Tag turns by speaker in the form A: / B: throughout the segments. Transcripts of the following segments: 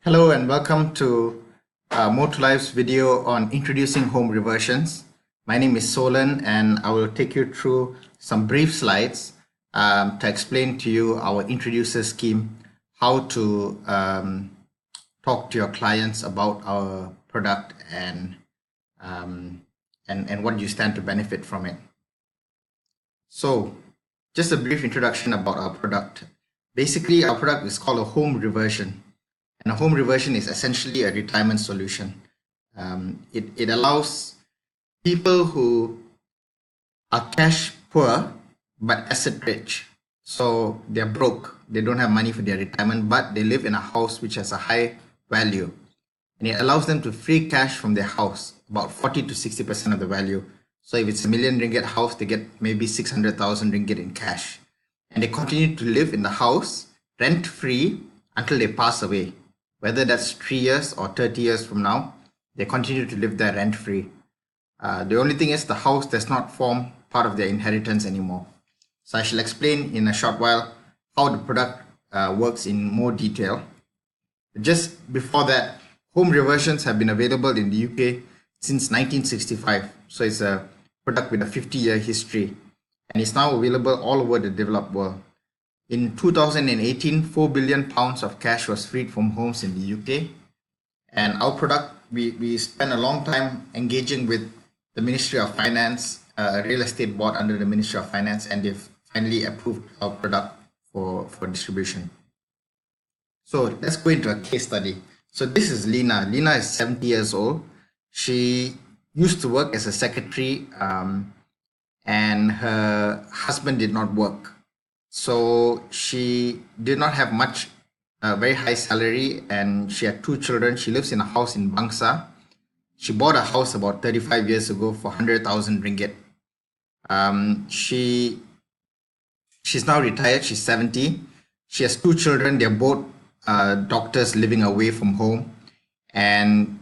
A: Hello and welcome to More to Life's video on introducing home reversions. My name is Solan and I will take you through some brief slides to explain to you our introducer scheme, how to talk to your clients about our product and what you stand to benefit from it. So just a brief introduction about our product. Basically, our product is called a home reversion. And a home reversion is essentially a retirement solution. It allows people who are cash poor but asset rich. So they're broke, they don't have money for their retirement, but they live in a house which has a high value. And it allows them to free cash from their house, about 40 to 60% of the value. So if it's a million ringgit house, they get maybe 600,000 ringgit in cash. And they continue to live in the house rent free until they pass away. Whether that's 3 years or 30 years from now, they continue to live there rent free. The only thing is the house does not form part of their inheritance anymore. So I shall explain in a short while how the product works in more detail. Just before that, home reversions have been available in the UK since 1965. So it's a product with a 50-year history and it's now available all over the developed world. In 2018, 4 billion pounds of cash was freed from homes in the UK. And our product, we spent a long time engaging with the Ministry of Finance, a real estate board under the Ministry of Finance, and they've finally approved our product for distribution. So let's go into a case study. So this is Lina. Lina is 70 years old. She used to work as a secretary and her husband did not work. So she did not have much, very high salary, and she had 2 children. She lives in a house in Bangsa. She bought a house about 35 years ago for 100,000 ringgit. She's now retired. She's 70. She has 2 children. They're both doctors living away from home, and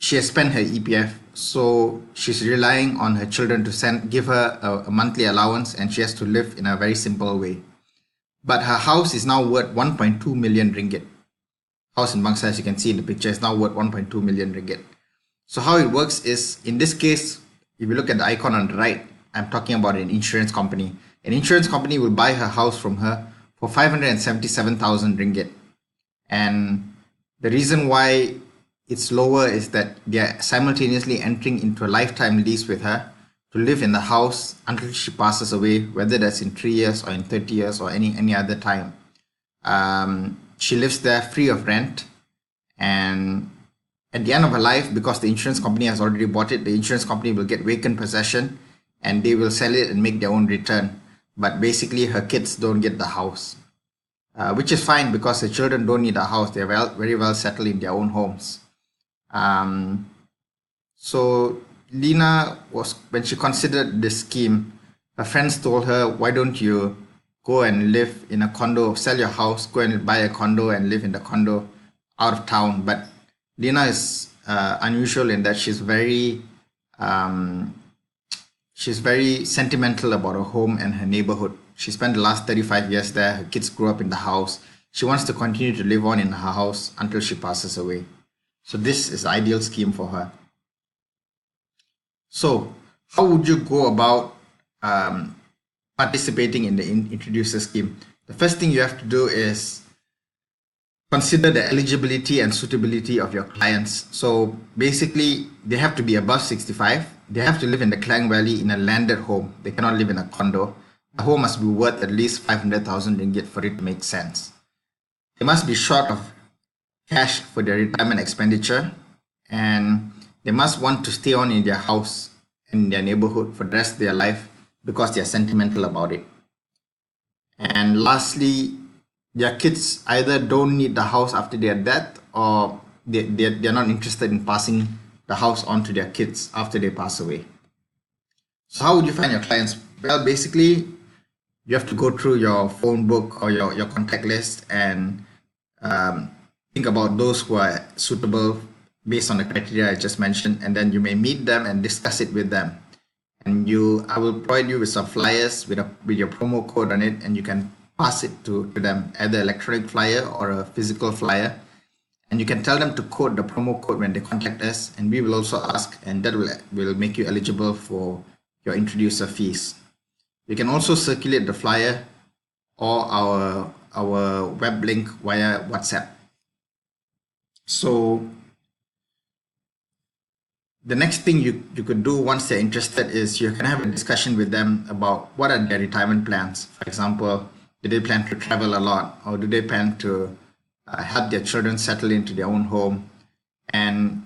A: she has spent her EPF. So she's relying on her children to give her a monthly allowance, and she has to live in a very simple way. But her house is now worth 1.2 million ringgit. House in Bangsa, as you can see in the picture, is now worth 1.2 million ringgit. So how it works is, in this case, if you look at the icon on the right, I'm talking about an insurance company. An insurance company will buy her house from her for 577,000 ringgit. And the reason why it's lower is that they're simultaneously entering into a lifetime lease with her to live in the house until she passes away, whether that's in 3 years or in 30 years or any other time. She lives there free of rent, and at the end of her life, because the insurance company has already bought it, the insurance company will get vacant possession and they will sell it and make their own return. But basically her kids don't get the house, which is fine because the children don't need a house. They're very well settled in their own homes. So Lina when she considered this scheme, her friends told her, why don't you go and live in a condo, sell your house, go and buy a condo and live in the condo out of town. But Lina is unusual in that she's very sentimental about her home and her neighborhood. She spent the last 35 years there. Her kids grew up in the house. She wants to continue to live on in her house until she passes away. So this is the ideal scheme for her. So how would you go about participating in the introducer scheme? The first thing you have to do is consider the eligibility and suitability of your clients. So basically, they have to be above 65. They have to live in the Klang Valley in a landed home. They cannot live in a condo. The home must be worth at least 500,000 ringgit for it to make sense. They must be short of cash for their retirement expenditure, and they must want to stay on in their house in their neighborhood for the rest of their life because they're sentimental about it. And lastly, their kids either don't need the house after their death, or they're not interested in passing the house on to their kids after they pass away. So how would you find your clients? Well, basically, you have to go through your phone book or your contact list and think about those who are suitable based on the criteria I just mentioned, and then you may meet them and discuss it with them. And I will provide you with some flyers with your promo code on it, and you can pass it to them, either electronic flyer or a physical flyer. And you can tell them to quote the promo code when they contact us, and we will also ask, and that will make you eligible for your introducer fees. You can also circulate the flyer or our web link via WhatsApp. So the next thing you could do once they're interested is you can have a discussion with them about what are their retirement plans. For example, do they plan to travel a lot, or do they plan to help their children settle into their own home, and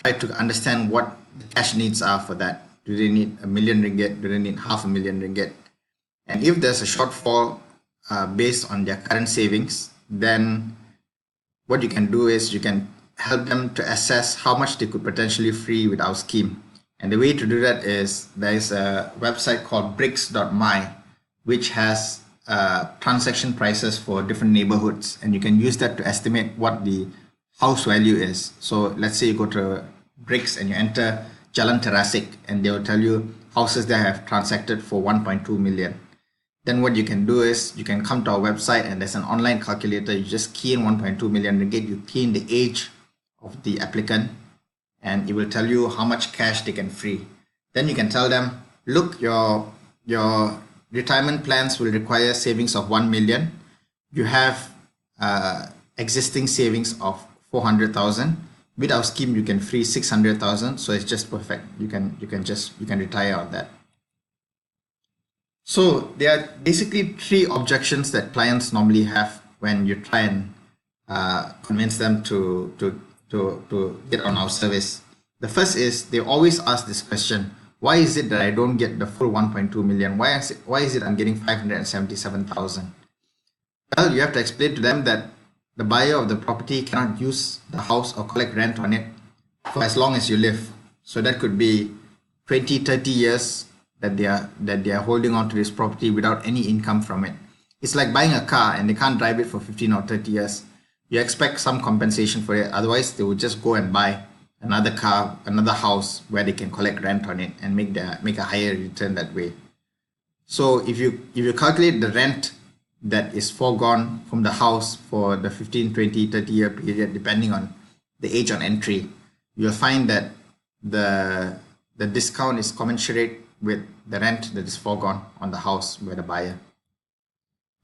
A: try to understand what the cash needs are for that. Do they need R1 million? Do they need $500,000 ringgit? And if there's a shortfall based on their current savings, then what you can do is you can help them to assess how much they could potentially free with our scheme. And the way to do that is there is a website called bricks.my, which has transaction prices for different neighborhoods, and you can use that to estimate what the house value is. So let's say you go to Bricks and you enter Jalan Terasik, and they will tell you houses that have transacted for 1.2 million. Then what you can do is you can come to our website, and there's an online calculator. You just key in 1.2 million ringgit, you key in the age of the applicant, and it will tell you how much cash they can free. Then you can tell them, look, your retirement plans will require savings of 1 million. You have existing savings of 400,000. With our scheme, you can free 600,000. So it's just perfect. You can retire on that. So there are basically 3 objections that clients normally have when you try and convince them to get on our service. The first is they always ask this question: why is it that I don't get the full 1.2 million? Why is it I'm getting 577,000? Well, you have to explain to them that the buyer of the property cannot use the house or collect rent on it for as long as you live. So that could be 20, 30 years that they are holding on to this property without any income from it. It's like buying a car and they can't drive it for 15 or 30 years. You expect some compensation for it. Otherwise, they would just go and buy another car, another house where they can collect rent on it and make a higher return that way. So if you calculate the rent that is foregone from the house for the 15, 20, 30 year period, depending on the age on entry, you'll find that the discount is commensurate with the rent that is foregone on the house by the buyer.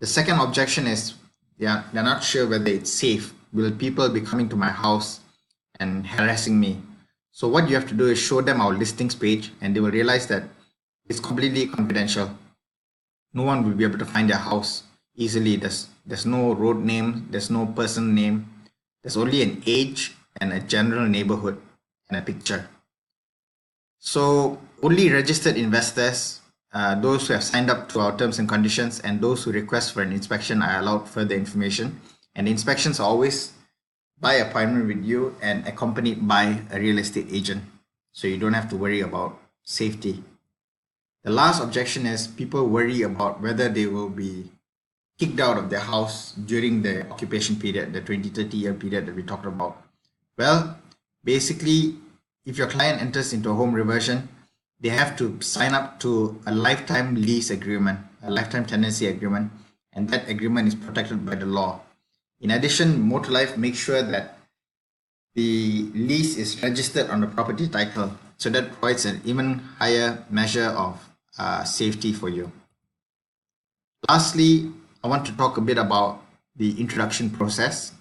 A: The second objection is they're not sure whether it's safe. Will people be coming to my house and harassing me? So what you have to do is show them our listings page, and they will realize that it's completely confidential. No one will be able to find their house easily. There's no road name, there's no person name, there's only an age and a general neighborhood and a picture. So only registered investors, those who have signed up to our terms and conditions, and those who request for an inspection are allowed further information. And the inspections are always by appointment with you and accompanied by a real estate agent. So you don't have to worry about safety. The last objection is people worry about whether they will be kicked out of their house during the occupation period, the 20, 30 year period that we talked about. Well, basically, if your client enters into a home reversion, they have to sign up to a lifetime lease agreement, a lifetime tenancy agreement, and that agreement is protected by the law. In addition, Motorlife makes sure that the lease is registered on the property title, so that provides an even higher measure of safety for you. Lastly, I want to talk a bit about the introduction process.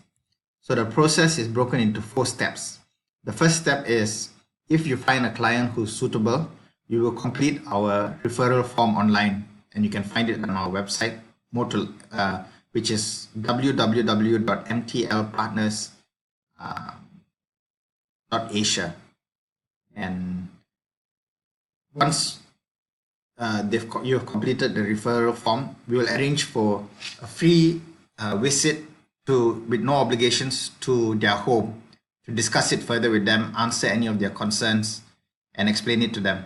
A: So the process is broken into 4 steps. The first step is, if you find a client who's suitable, you will complete our referral form online, and you can find it on our website, which is www.mtlpartners.asia. And once you've completed the referral form, we will arrange for a free visit with no obligations to their home to discuss it further with them, answer any of their concerns, and explain it to them.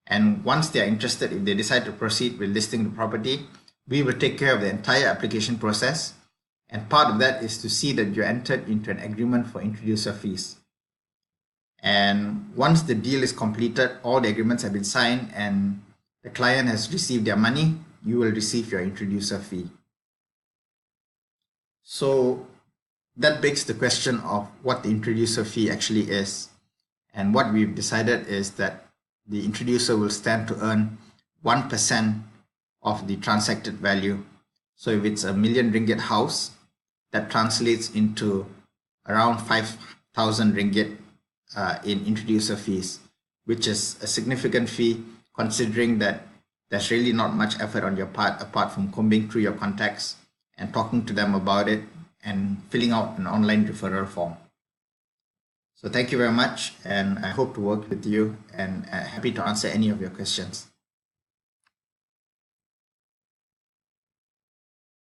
A: And once they are interested, if they decide to proceed with listing the property, we will take care of the entire application process. And part of that is to see that you're entered into an agreement for introducer fees. And once the deal is completed, all the agreements have been signed, and the client has received their money, you will receive your introducer fee. So that begs the question of what the introducer fee actually is. And what we've decided is that the introducer will stand to earn 1% of the transacted value. So if it's a ₦1,000,000 house, that translates into around 5,000 ringgit in introducer fees, which is a significant fee considering that there's really not much effort on your part apart from combing through your contacts and talking to them about it and filling out an online referral form. So thank you very much, and I hope to work with you, and happy to answer any of your questions.